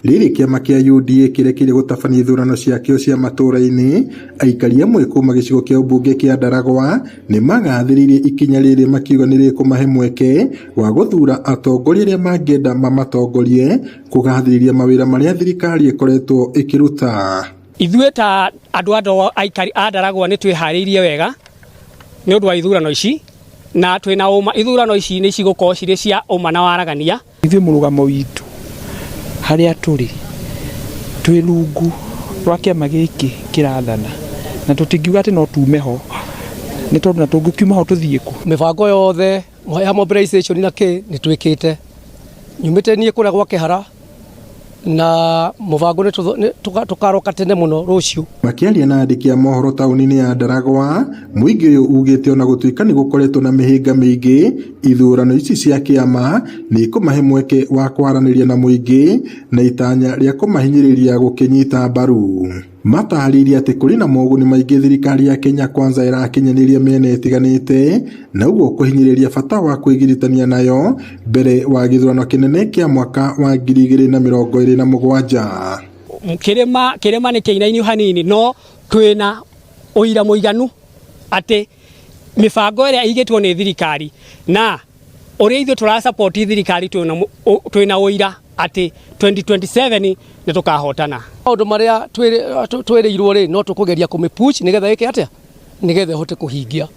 Rĩrĩ kĩama kĩa UDA kĩrekire gũtabania ithurano ciakĩo cia matũra-inĩ, aikari amwe kuma gĩcigo kĩa ũmbunge kĩa Ndaragwa nĩ magathĩrĩirie ikinya rĩrĩ makiuga nĩ rĩkũmahe mweke wa gũthura atongoria arĩa mangĩenda mamatongorie kũgathĩrĩria mawĩra marĩa thirikari ĩkoretwo ĩkĩruta. Ithuĩ ta andũ aikari a Ndaragwa nĩ twĩharĩirie wega nĩ ũndũ wa ithurano ici, na twĩna ũma ithurano ici nĩ cigũkorwo cirĩ cia ũma na waragania. Ithuĩ mũrũgamo witũ harĩa tũrĩ twĩ rungu rwa kĩama gĩkĩ kĩrathana, na tũtingiuga atĩ no tume ho, nĩ tondũ na tũngĩkiuma ho tũthiĩ kũ? Mĩbango yothe ya mobilization na kĩ nĩ twĩkĩte, nyumĩte niĩ kũrĩa gwa Kĩhara na mũbango nĩ tũkaroka tene mũno rũciũ. Makĩaria na andĩki a mohoro taũni-inĩ ya Ndaragwa, mũingĩ ũyũ ugĩte ona gũtuĩka nĩ gũkoretwo na mĩhĩnga mĩingĩ, ithurano ici cia kĩama nĩ ikũmahe mweke wa kwaranĩria na mũingĩ na itanya rĩa kũmahinyĩrĩria gũkĩnyita mbaru. Matarĩirie atĩ kũrĩ na moguni maingĩ thirikari ya Kenya Kwanza ĩrakinyanĩria mĩena ĩtiganĩte, na ũguo kũhinyĩrĩria bata wa kwĩgiritania nayo mbere wa gĩthurano kĩnene kĩa mwaka wa 2027. Kĩrĩma nĩ kĩinainio hanini, no twĩna ũira mũiganu atĩ mĩbango ĩrĩa ĩigĩtwo nĩ thirikari na ũrĩa ithuĩ tũrasapoti thirikari twĩna ũira atĩ 2027 nĩ tũkahotana. Maũndũ marĩa twĩrĩirwo rĩ no tũkũgeria kũmĩpush nĩgetha ĩke atĩa, nĩgetha ĩhote kũhingia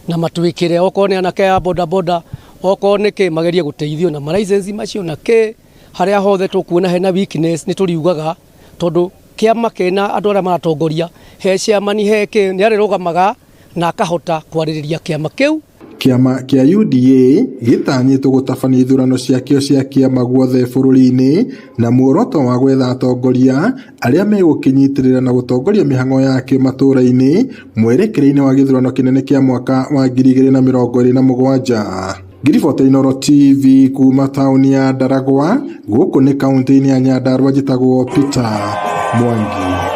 na matwĩkĩre okorwo nĩ anake ya bodaboda, okorwo nĩ kĩ magerie gũteithio na license macio na kĩ harĩa hothe tũkuona hena weakness nĩ tũriugaga, tondũ kĩama kĩna andũ arĩa maratongoria he chairman he kĩ nĩ arĩrũgamaga na akahota kwarĩrĩria kĩama kĩu. Kĩama kĩa UDA gĩtanyĩtwo gũtabania ithurano ciakĩo cia kĩama guothe bũrũri-inĩ na muoroto wa gwetha atongoria arĩa megũkĩnyitĩrĩra na gũtongoria mĩhang'o yakĩo matũra-inĩ mwerekereinie wa gĩthurano kĩnene kĩa mwaka wa 2027. Ngiriboti Inooro TV kuma taũni ya Ndaragwa, gũkũ nĩ kaũntĩ-inĩ ya Nyandarua, njĩtagwo Peter Mwangi.